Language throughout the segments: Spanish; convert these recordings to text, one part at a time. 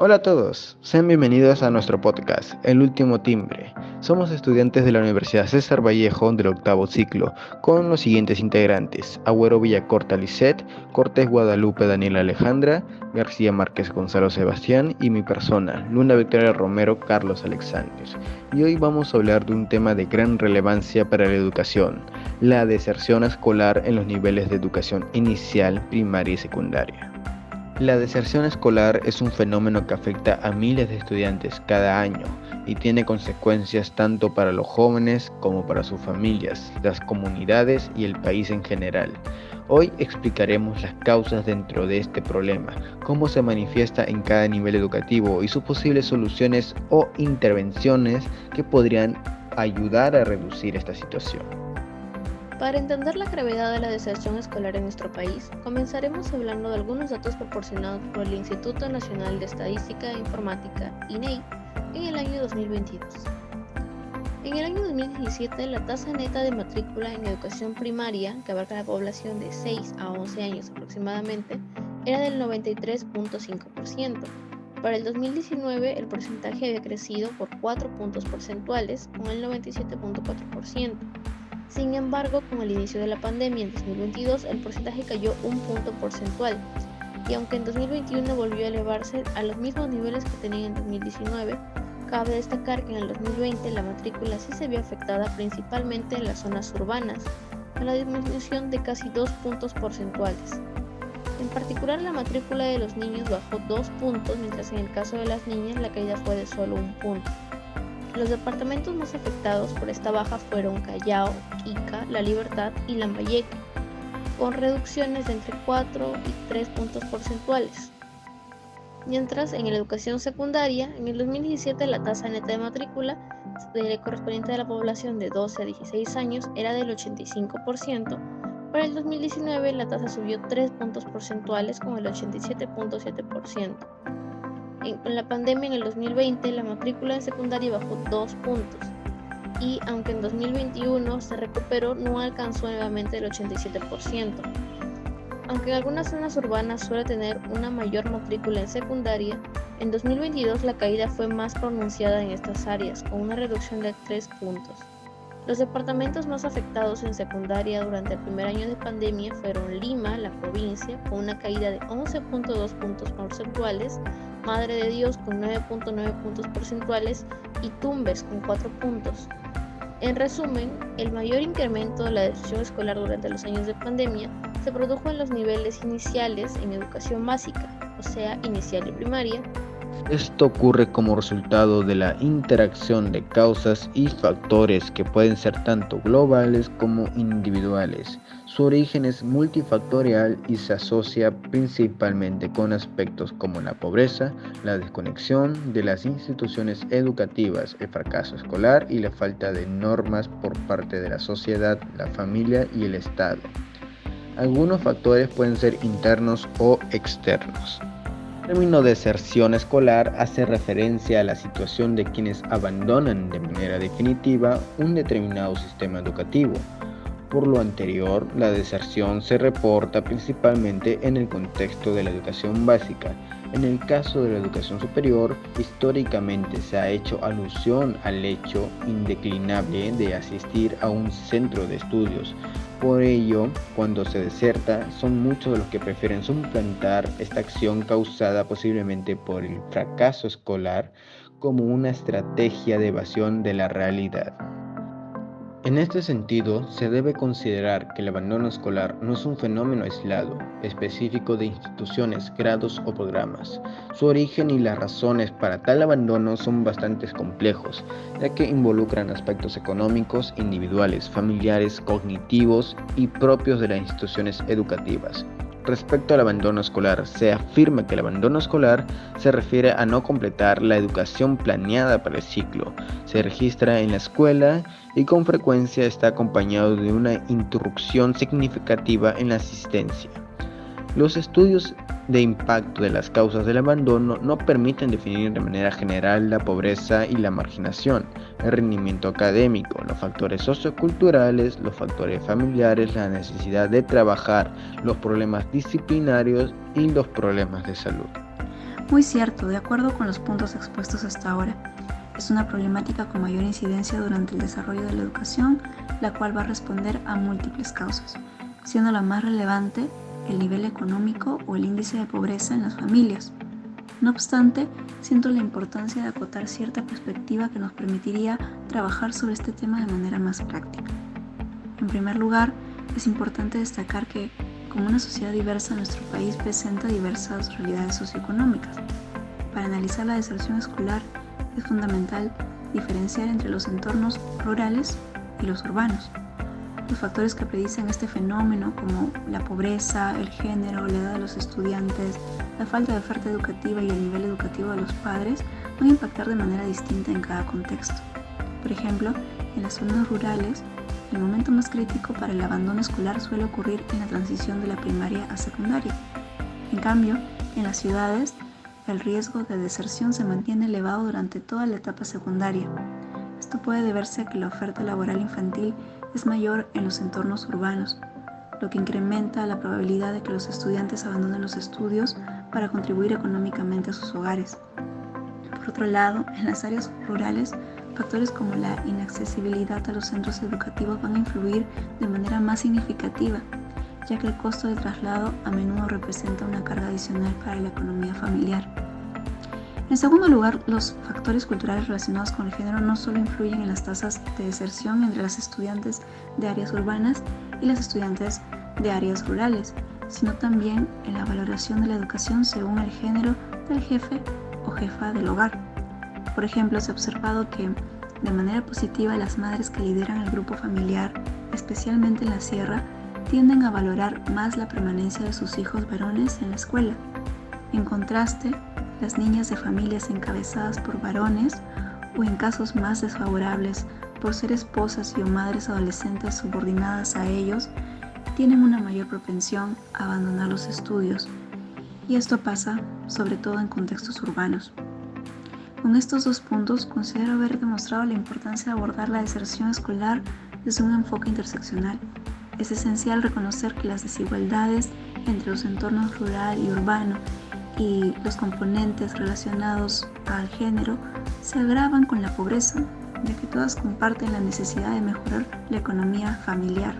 Hola a todos, sean bienvenidos a nuestro podcast, El Último Timbre. Somos estudiantes de la Universidad César Vallejo del octavo ciclo, con los siguientes integrantes: Agüero Villacorta Lisset, Cortés Guadalupe Daniela Alejandra, García Márquez Gonzalo Sebastián y mi persona, Luna Victoria Romero Carlos Alexander. Y hoy vamos a hablar de un tema de gran relevancia para la educación: la deserción escolar en los niveles de educación inicial, primaria y secundaria. La deserción escolar es un fenómeno que afecta a miles de estudiantes cada año y tiene consecuencias tanto para los jóvenes como para sus familias, las comunidades y el país en general. Hoy explicaremos las causas dentro de este problema, cómo se manifiesta en cada nivel educativo y sus posibles soluciones o intervenciones que podrían ayudar a reducir esta situación. Para entender la gravedad de la deserción escolar en nuestro país, comenzaremos hablando de algunos datos proporcionados por el Instituto Nacional de Estadística e Informática, INEI, en el año 2022. En el año 2017, la tasa neta de matrícula en educación primaria, que abarca la población de 6 a 11 años aproximadamente, era del 93.5%. Para el 2019, el porcentaje había crecido por 4 puntos porcentuales, con el 97.4%. Sin embargo, con el inicio de la pandemia en 2022, el porcentaje cayó un punto porcentual, y aunque en 2021 volvió a elevarse a los mismos niveles que tenía en 2019, cabe destacar que en el 2020 la matrícula sí se vio afectada principalmente en las zonas urbanas, con la disminución de casi 2 puntos porcentuales. En particular, la matrícula de los niños bajó 2 puntos, mientras en el caso de las niñas la caída fue de solo un punto. Los departamentos más afectados por esta baja fueron Callao, Ica, La Libertad y Lambayeque, con reducciones de entre 4 y 3 puntos porcentuales. Mientras, en la educación secundaria, en el 2017 la tasa neta de matrícula correspondiente a la población de 12 a 16 años era del 85%, para el 2019 la tasa subió 3 puntos porcentuales con el 87.7%. Con la pandemia en el 2020, la matrícula en secundaria bajó 2 puntos y, aunque en 2021 se recuperó, no alcanzó nuevamente el 87%. Aunque en algunas zonas urbanas suele tener una mayor matrícula en secundaria, en 2022 la caída fue más pronunciada en estas áreas, con una reducción de 3 puntos. Los departamentos más afectados en secundaria durante el primer año de pandemia fueron Lima, la provincia, con una caída de 11.2 puntos porcentuales, Madre de Dios con 9.9 puntos porcentuales y Tumbes con 4 puntos. En resumen, el mayor incremento de la deserción escolar durante los años de pandemia se produjo en los niveles iniciales en educación básica, o sea, inicial y primaria. Esto ocurre como resultado de la interacción de causas y factores que pueden ser tanto globales como individuales. Su origen es multifactorial y se asocia principalmente con aspectos como la pobreza, la desconexión de las instituciones educativas, el fracaso escolar y la falta de normas por parte de la sociedad, la familia y el Estado. Algunos factores pueden ser internos o externos. El término deserción escolar hace referencia a la situación de quienes abandonan de manera definitiva un determinado sistema educativo. Por lo anterior, la deserción se reporta principalmente en el contexto de la educación básica. En el caso de la educación superior, históricamente se ha hecho alusión al hecho indeclinable de asistir a un centro de estudios. Por ello, cuando se deserta, son muchos los que prefieren suplantar esta acción causada posiblemente por el fracaso escolar como una estrategia de evasión de la realidad. En este sentido, se debe considerar que el abandono escolar no es un fenómeno aislado, específico de instituciones, grados o programas. Su origen y las razones para tal abandono son bastante complejos, ya que involucran aspectos económicos, individuales, familiares, cognitivos y propios de las instituciones educativas. Respecto al abandono escolar, se afirma que el abandono escolar se refiere a no completar la educación planeada para el ciclo. Se registra en la escuela y con frecuencia está acompañado de una interrupción significativa en la asistencia. Los estudios de impacto de las causas del abandono no permiten definir de manera general la pobreza y la marginación, el rendimiento académico, los factores socioculturales, los factores familiares, la necesidad de trabajar, los problemas disciplinarios y los problemas de salud. Muy cierto, de acuerdo con los puntos expuestos hasta ahora. Es una problemática con mayor incidencia durante el desarrollo de la educación, la cual va a responder a múltiples causas, siendo la más relevante el nivel económico o el índice de pobreza en las familias. No obstante, siento la importancia de acotar cierta perspectiva que nos permitiría trabajar sobre este tema de manera más práctica. En primer lugar, es importante destacar que, como una sociedad diversa, nuestro país presenta diversas realidades socioeconómicas. Para analizar la deserción escolar, es fundamental diferenciar entre los entornos rurales y los urbanos. Los factores que predicen este fenómeno, como la pobreza, el género, la edad de los estudiantes, la falta de oferta educativa y el nivel educativo de los padres, van a impactar de manera distinta en cada contexto. Por ejemplo, en las zonas rurales, el momento más crítico para el abandono escolar suele ocurrir en la transición de la primaria a secundaria. En cambio, en las ciudades, el riesgo de deserción se mantiene elevado durante toda la etapa secundaria. Esto puede deberse a que la oferta laboral infantil es mayor en los entornos urbanos, lo que incrementa la probabilidad de que los estudiantes abandonen los estudios para contribuir económicamente a sus hogares. Por otro lado, en las áreas rurales, factores como la inaccesibilidad a los centros educativos van a influir de manera más significativa, ya que el costo de traslado a menudo representa una carga adicional para la economía familiar. En segundo lugar, los factores culturales relacionados con el género no solo influyen en las tasas de deserción entre las estudiantes de áreas urbanas y las estudiantes de áreas rurales, sino también en la valoración de la educación según el género del jefe o jefa del hogar. Por ejemplo, se ha observado que, de manera positiva, las madres que lideran el grupo familiar, especialmente en la sierra, tienden a valorar más la permanencia de sus hijos varones en la escuela. En contraste, las niñas de familias encabezadas por varones, o en casos más desfavorables, por ser esposas y o madres adolescentes subordinadas a ellos, tienen una mayor propensión a abandonar los estudios. Y esto pasa sobre todo en contextos urbanos. Con estos dos puntos, considero haber demostrado la importancia de abordar la deserción escolar desde un enfoque interseccional. Es esencial reconocer que las desigualdades entre los entornos rural y urbano y los componentes relacionados al género se agravan con la pobreza, ya que todas comparten la necesidad de mejorar la economía familiar.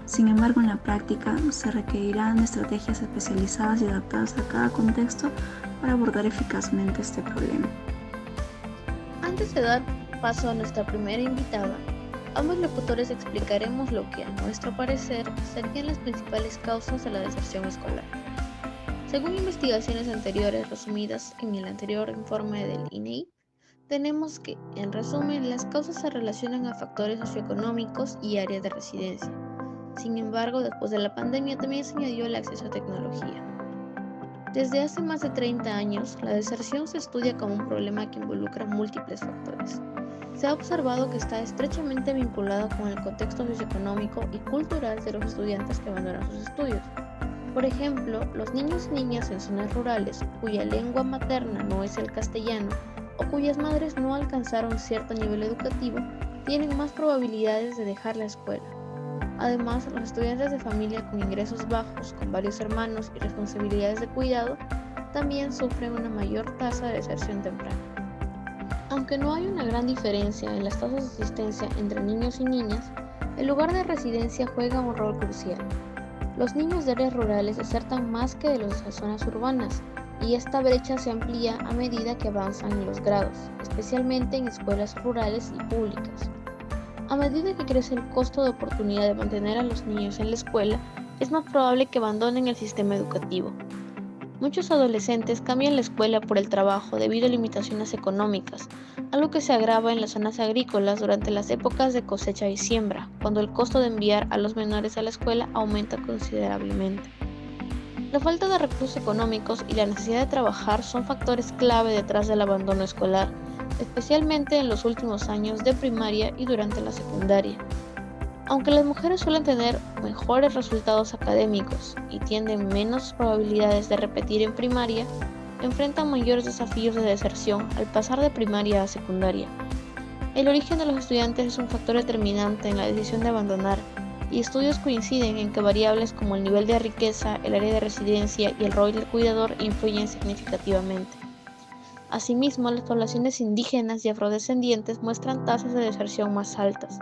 Sin embargo, en la práctica se requerirán estrategias especializadas y adaptadas a cada contexto para abordar eficazmente este problema. Antes de dar paso a nuestra primera invitada, ambos locutores explicaremos lo que, a nuestro parecer, serían las principales causas de la deserción escolar. Según investigaciones anteriores resumidas en el anterior informe del INEI, tenemos que, en resumen, las causas se relacionan a factores socioeconómicos y áreas de residencia. Sin embargo, después de la pandemia también se añadió el acceso a tecnología. Desde hace más de 30 años, la deserción se estudia como un problema que involucra múltiples factores. Se ha observado que está estrechamente vinculado con el contexto socioeconómico y cultural de los estudiantes que abandonan sus estudios. Por ejemplo, los niños y niñas en zonas rurales cuya lengua materna no es el castellano o cuyas madres no alcanzaron cierto nivel educativo tienen más probabilidades de dejar la escuela. Además, los estudiantes de familia con ingresos bajos, con varios hermanos y responsabilidades de cuidado, también sufren una mayor tasa de deserción temprana. Aunque no hay una gran diferencia en las tasas de asistencia entre niños y niñas, el lugar de residencia juega un rol crucial. Los niños de áreas rurales desertan más que de las zonas urbanas, y esta brecha se amplía a medida que avanzan en los grados, especialmente en escuelas rurales y públicas. A medida que crece el costo de oportunidad de mantener a los niños en la escuela, es más probable que abandonen el sistema educativo. Muchos adolescentes cambian la escuela por el trabajo debido a limitaciones económicas, algo que se agrava en las zonas agrícolas durante las épocas de cosecha y siembra, cuando el costo de enviar a los menores a la escuela aumenta considerablemente. La falta de recursos económicos y la necesidad de trabajar son factores clave detrás del abandono escolar, especialmente en los últimos años de primaria y durante la secundaria. Aunque las mujeres suelen tener mejores resultados académicos y tienen menos probabilidades de repetir en primaria, enfrentan mayores desafíos de deserción al pasar de primaria a secundaria. El origen de los estudiantes es un factor determinante en la decisión de abandonar, y estudios coinciden en que variables como el nivel de riqueza, el área de residencia y el rol del cuidador influyen significativamente. Asimismo, las poblaciones indígenas y afrodescendientes muestran tasas de deserción más altas.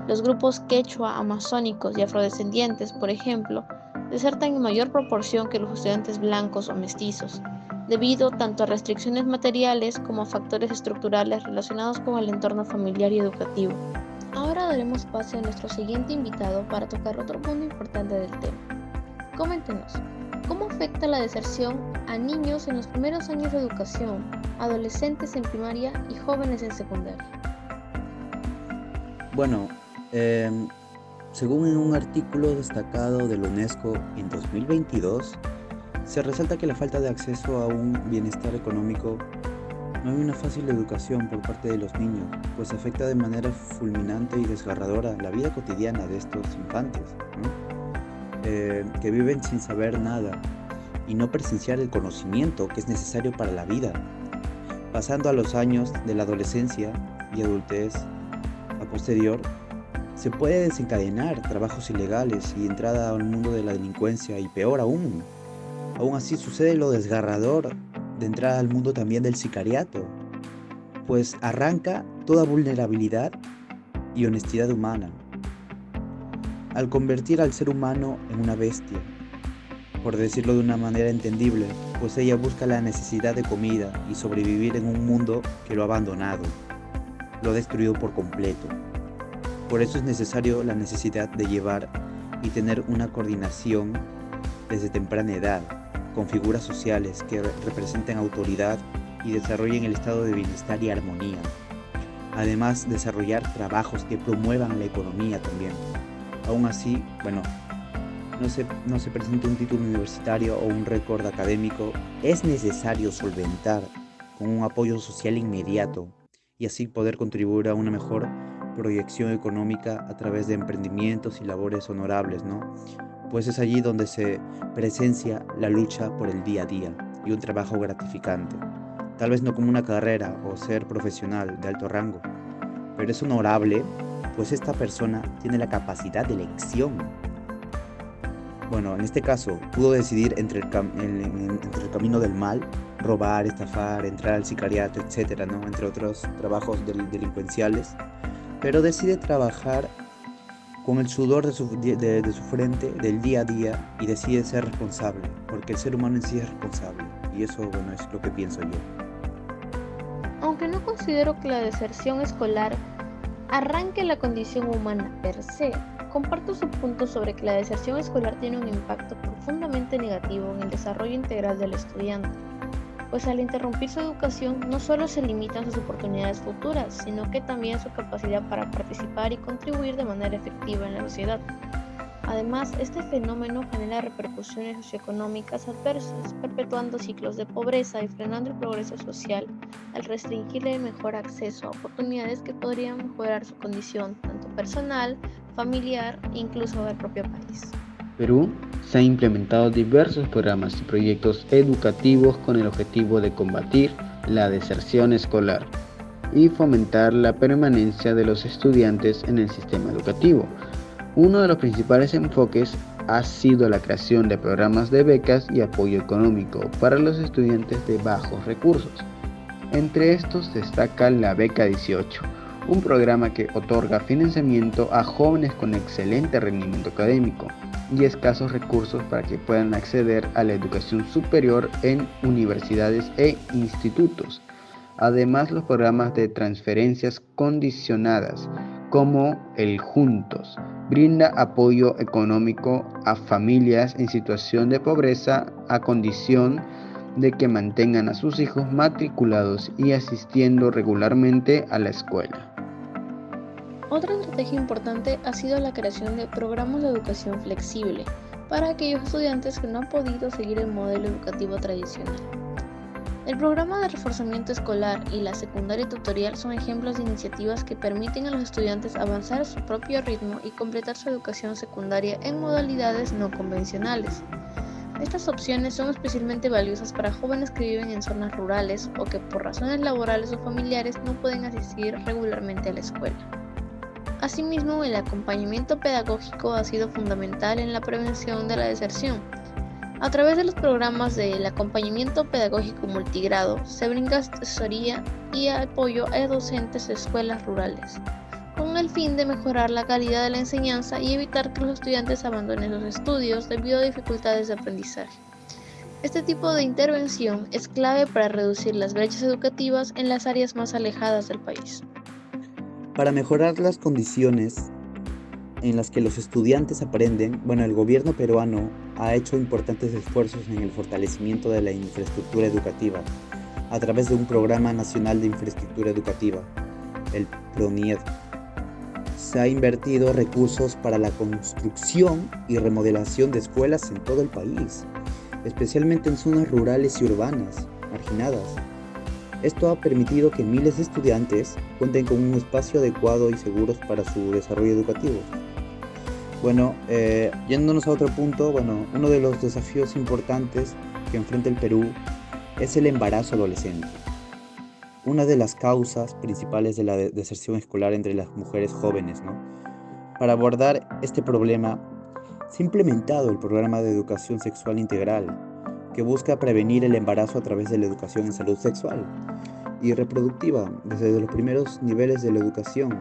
Los grupos quechua, amazónicos y afrodescendientes, por ejemplo, desertan en mayor proporción que los estudiantes blancos o mestizos, debido tanto a restricciones materiales como a factores estructurales relacionados con el entorno familiar y educativo. Ahora daremos pase a nuestro siguiente invitado para tocar otro punto importante del tema. Coméntenos, ¿cómo afecta la deserción a niños en los primeros años de educación, adolescentes en primaria y jóvenes en secundaria? Bueno, según en un artículo destacado de la UNESCO en 2022, se resalta que la falta de acceso a un bienestar económico no hay una fácil educación por parte de los niños, pues afecta de manera fulminante y desgarradora la vida cotidiana de estos infantes, ¿no? Que viven sin saber nada y no presenciar el conocimiento que es necesario para la vida. Pasando a los años de la adolescencia y adultez, a posterior, se puede desencadenar trabajos ilegales y entrada al mundo de la delincuencia y peor aún. Aún así sucede lo desgarrador de entrar al mundo también del sicariato, pues arranca toda vulnerabilidad y honestidad humana, al convertir al ser humano en una bestia, por decirlo de una manera entendible, pues ella busca la necesidad de comida y sobrevivir en un mundo que lo ha abandonado, lo ha destruido por completo. Por eso es necesario la necesidad de llevar y tener una coordinación desde temprana edad, con figuras sociales que representen autoridad y desarrollen el estado de bienestar y armonía. Además, desarrollar trabajos que promuevan la economía también. Aún así, no se presenta un título universitario o un récord académico, es necesario solventar con un apoyo social inmediato y así poder contribuir a una mejor proyección económica a través de emprendimientos y labores honorables, ¿no? Pues es allí donde se presencia la lucha por el día a día y un trabajo gratificante. Tal vez no como una carrera o ser profesional de alto rango, pero es honorable, pues esta persona tiene la capacidad de elección. Bueno, en este caso, pudo decidir entre el camino del mal, robar, estafar, entrar al sicariato, etcétera, ¿no? Entre otros trabajos delincuenciales, pero decide trabajar con el sudor de su frente del día a día y decide ser responsable, porque el ser humano en sí es responsable, y eso, es lo que pienso yo. Aunque no considero que la deserción escolar arranque la condición humana per se, comparto su punto sobre que la deserción escolar tiene un impacto profundamente negativo en el desarrollo integral del estudiante, pues al interrumpir su educación no solo se limitan sus oportunidades futuras, sino que también su capacidad para participar y contribuir de manera efectiva en la sociedad. Además, este fenómeno genera repercusiones socioeconómicas adversas, perpetuando ciclos de pobreza y frenando el progreso social al restringirle el mejor acceso a oportunidades que podrían mejorar su condición, tanto personal, familiar e incluso del propio país. Perú se han implementado diversos programas y proyectos educativos con el objetivo de combatir la deserción escolar y fomentar la permanencia de los estudiantes en el sistema educativo. Uno de los principales enfoques ha sido la creación de programas de becas y apoyo económico para los estudiantes de bajos recursos. Entre estos destaca la Beca 18, un programa que otorga financiamiento a jóvenes con excelente rendimiento académico y escasos recursos para que puedan acceder a la educación superior en universidades e institutos. Además, los programas de transferencias condicionadas, como el Juntos, brinda apoyo económico a familias en situación de pobreza a condición de que mantengan a sus hijos matriculados y asistiendo regularmente a la escuela. Otra estrategia importante ha sido la creación de programas de educación flexible para aquellos estudiantes que no han podido seguir el modelo educativo tradicional. El programa de reforzamiento escolar y la secundaria tutorial son ejemplos de iniciativas que permiten a los estudiantes avanzar a su propio ritmo y completar su educación secundaria en modalidades no convencionales. Estas opciones son especialmente valiosas para jóvenes que viven en zonas rurales o que por razones laborales o familiares no pueden asistir regularmente a la escuela. Asimismo, el acompañamiento pedagógico ha sido fundamental en la prevención de la deserción. A través de los programas del acompañamiento pedagógico multigrado, se brinda asesoría y apoyo a docentes de escuelas rurales, con el fin de mejorar la calidad de la enseñanza y evitar que los estudiantes abandonen los estudios debido a dificultades de aprendizaje. Este tipo de intervención es clave para reducir las brechas educativas en las áreas más alejadas del país. Para mejorar las condiciones en las que los estudiantes aprenden, el gobierno peruano ha hecho importantes esfuerzos en el fortalecimiento de la infraestructura educativa a través de un Programa Nacional de Infraestructura Educativa, el PRONIED. Se ha invertido recursos para la construcción y remodelación de escuelas en todo el país, especialmente en zonas rurales y urbanas, marginadas. Esto ha permitido que miles de estudiantes cuenten con un espacio adecuado y seguro para su desarrollo educativo. Yéndonos a otro punto, uno de los desafíos importantes que enfrenta el Perú es el embarazo adolescente. Una de las causas principales de la deserción escolar entre las mujeres jóvenes, Para abordar este problema, se ha implementado el programa de educación sexual integral, que busca prevenir el embarazo a través de la educación en salud sexual y reproductiva desde los primeros niveles de la educación.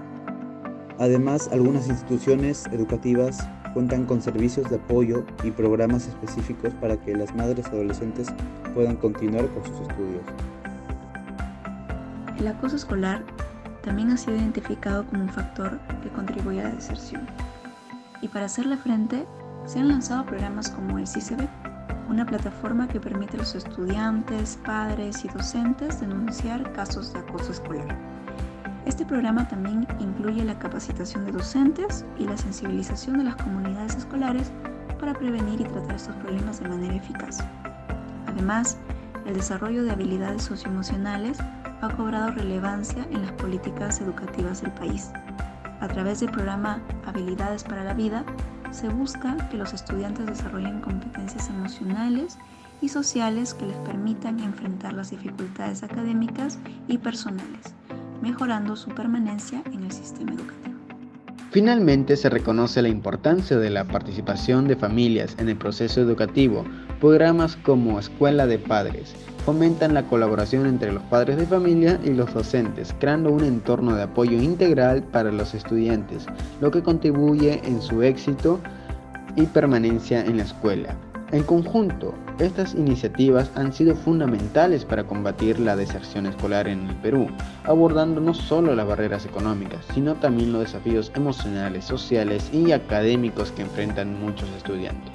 Además, algunas instituciones educativas cuentan con servicios de apoyo y programas específicos para que las madres adolescentes puedan continuar con sus estudios. El acoso escolar también ha sido identificado como un factor que contribuye a la deserción. Y para hacerle frente, se han lanzado programas como el CICEBE, una plataforma que permite a los estudiantes, padres y docentes denunciar casos de acoso escolar. Este programa también incluye la capacitación de docentes y la sensibilización de las comunidades escolares para prevenir y tratar estos problemas de manera eficaz. Además, el desarrollo de habilidades socioemocionales ha cobrado relevancia en las políticas educativas del país. A través del programa Habilidades para la Vida, se busca que los estudiantes desarrollen competencias emocionales y sociales que les permitan enfrentar las dificultades académicas y personales, mejorando su permanencia en el sistema educativo. Finalmente, se reconoce la importancia de la participación de familias en el proceso educativo. Programas como Escuela de Padres fomentan la colaboración entre los padres de familia y los docentes, creando un entorno de apoyo integral para los estudiantes, lo que contribuye en su éxito y permanencia en la escuela. En conjunto, estas iniciativas han sido fundamentales para combatir la deserción escolar en el Perú, abordando no solo las barreras económicas, sino también los desafíos emocionales, sociales y académicos que enfrentan muchos estudiantes.